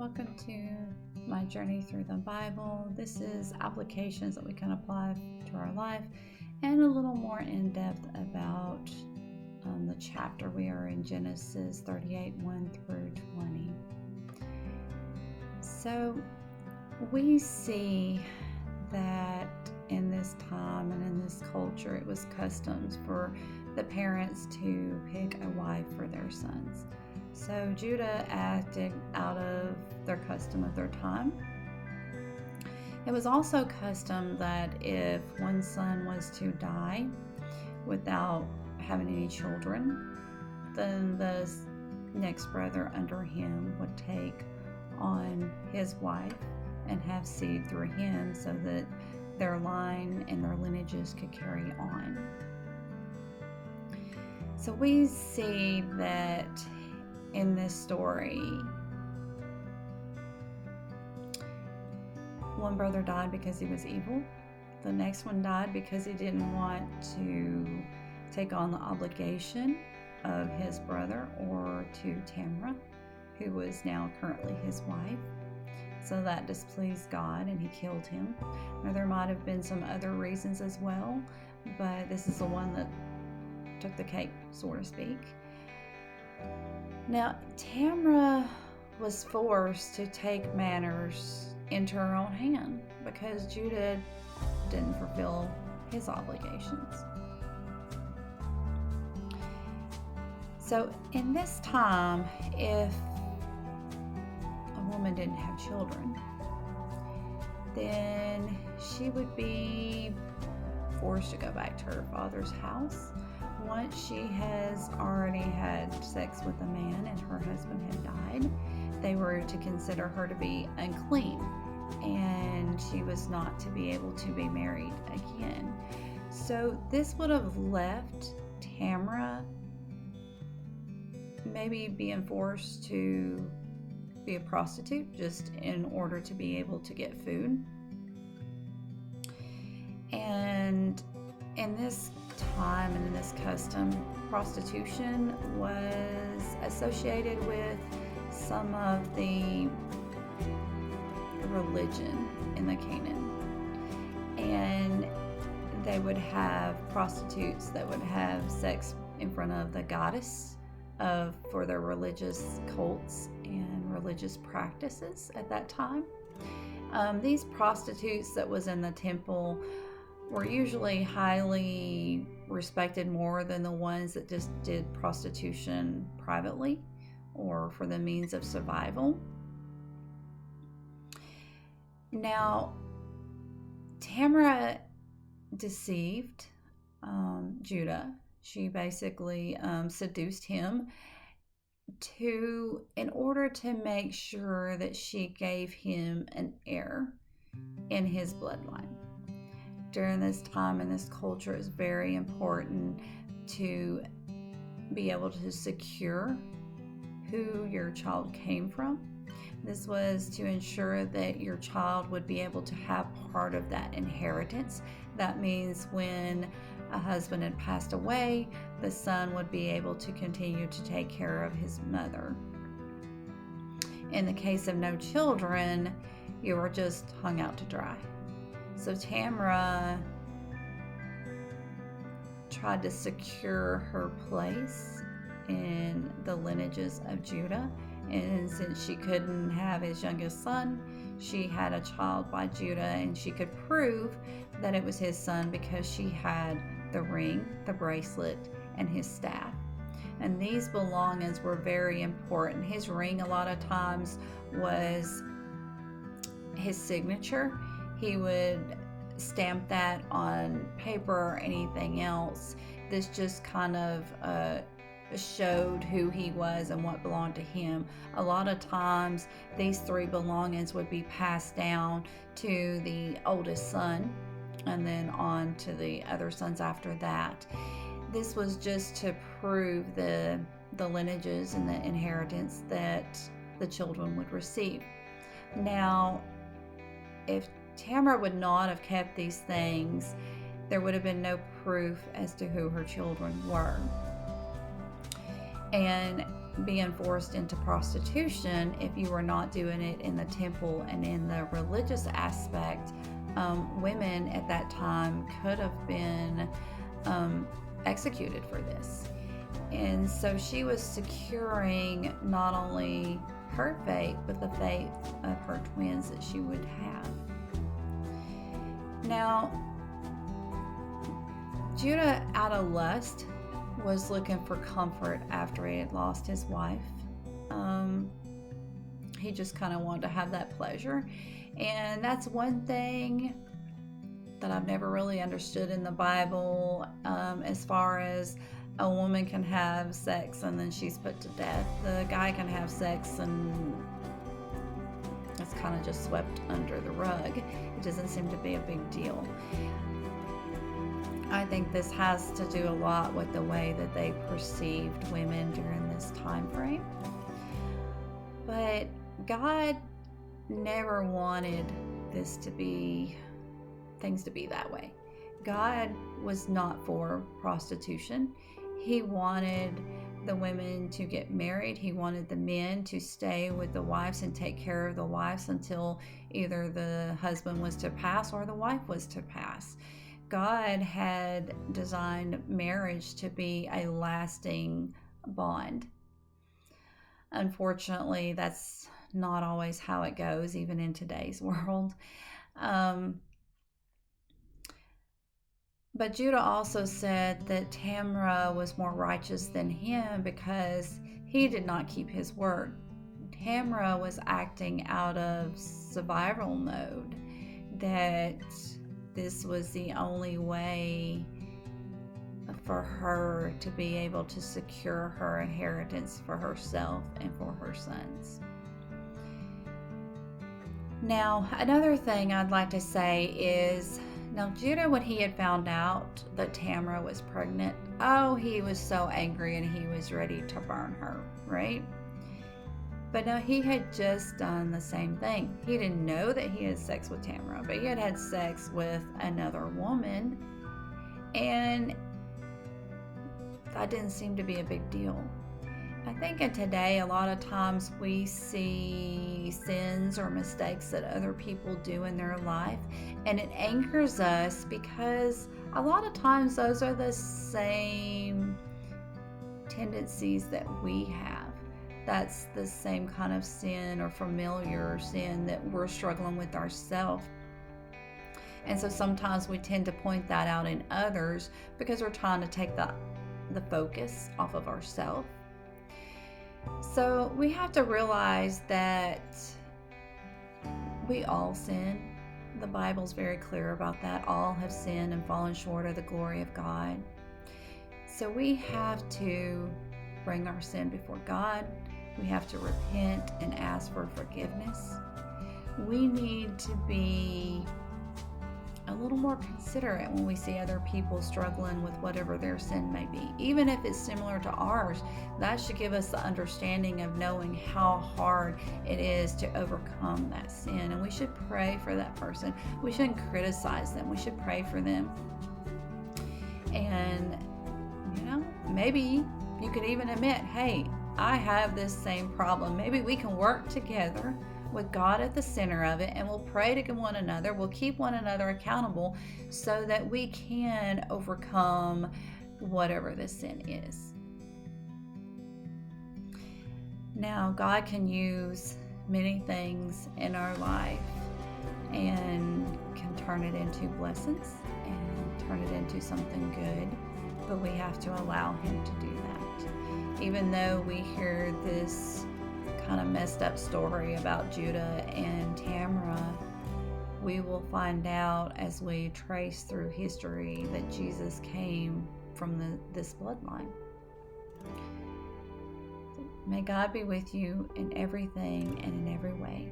Welcome to my journey through the Bible. This is applications that we can apply to our life and a little more in depth about the chapter. We are in Genesis 38, 1 through 20. So we see that in this time and in this culture, it was customs for the parents to pick a wife for their sons. So Judah acted out of their custom of their time. It was also custom that if one son was to die without having any children, then the next brother under him would take on his wife and have seed through him so that their line and their lineages could carry on. So we see that in this story, one brother died because he was evil. The next one died because he didn't want to take on the obligation of his brother or to Tamar, who was now currently his wife. So that displeased God and he killed him. Now, there might have been some other reasons as well, but this is the one that took the cake, so to speak. Now, Tamar was forced to take matters into her own hand because Judah didn't fulfill his obligations. So in this time, if a woman didn't have children, then she would be forced to go back to her father's house. Once she has already had sex with a man and her husband had died, they were to consider her to be unclean, and she was not to be able to be married again. So this would have left Tamar maybe being forced to be a prostitute just in order to be able to get food. And in this time and in this custom, prostitution was associated with some of the religion in the Canaan, and they would have prostitutes that would have sex in front of the goddess for their religious cults and religious practices at that time. These prostitutes that was in the temple were usually highly respected more than the ones that just did prostitution privately or for the means of survival. Now, Tamar deceived Judah. She basically seduced him in order to make sure that she gave him an heir in his bloodline. During this time in this culture, it's very important to be able to secure who your child came from. This was to ensure that your child would be able to have part of that inheritance. That means when a husband had passed away, the son would be able to continue to take care of his mother. In the case of no children, you were just hung out to dry. So Tamar tried to secure her place in the lineages of Judah. And since she couldn't have his youngest son, she had a child by Judah, and she could prove that it was his son because she had the ring, the bracelet, and his staff. And these belongings were very important. His ring a lot of times was his signature. He would stamp that on paper or anything else. This just kind of showed who he was and what belonged to him. A lot of times these three belongings would be passed down to the oldest son and then on to the other sons after that. This was just to prove the lineages and the inheritance that the children would receive. Now, if Tamar would not have kept these things, there would have been no proof as to who her children were. And being forced into prostitution if you were not doing it in the temple and in the religious aspect. Women at that time could have been executed for this. And so she was securing not only her fate, but the fate of her twins that she would have. Now, Judah, out of lust, was looking for comfort after he had lost his wife. He just kind of wanted to have that pleasure. And that's one thing that I've never really understood in the Bible, as far as a woman can have sex and then she's put to death. The guy can have sex and it's kind of just swept under the rug. It doesn't seem to be a big deal. I think this has to do a lot with the way that they perceived women during this time frame. But God never wanted things to be that way. God was not for prostitution. He wanted the women to get married. He wanted the men to stay with the wives and take care of the wives until either the husband was to pass or the wife was to pass. God had designed marriage to be a lasting bond. Unfortunately, that's not always how it goes, even in today's world. But Judah also said that Tamar was more righteous than him because he did not keep his word. Tamar was acting out of survival mode, that this was the only way for her to be able to secure her inheritance for herself and for her sons. Now, another thing I'd like to say is, now Judah, when he had found out that Tamar was pregnant, he was so angry and he was ready to burn her, right? But no, he had just done the same thing. He didn't know that he had sex with Tamar, but he had had sex with another woman, and that didn't seem to be a big deal. I think in today, a lot of times we see sins or mistakes that other people do in their life, and it angers us because a lot of times those are the same tendencies that we have. That's the same kind of sin or familiar sin that we're struggling with ourselves. And so sometimes we tend to point that out in others because we're trying to take the focus off of ourselves. So we have to realize that we all sin. The Bible's very clear about that. All have sinned and fallen short of the glory of God. So we have to bring our sin before God. We have to repent and ask for forgiveness. We need to be a little more considerate when we see other people struggling with whatever their sin may be. Even if it's similar to ours, that should give us the understanding of knowing how hard it is to overcome that sin. And we should pray for that person. We shouldn't criticize them. We should pray for them. And, maybe you could even admit, hey, I have this same problem. Maybe we can work together with God at the center of it, and we'll pray to one another. We'll keep one another accountable so that we can overcome whatever the sin is. Now, God can use many things in our life and can turn it into blessings and turn it into something good, but we have to allow Him to do that. Even though we hear this kind of messed up story about Judah and Tamar, we will find out as we trace through history that Jesus came from this bloodline. May God be with you in everything and in every way.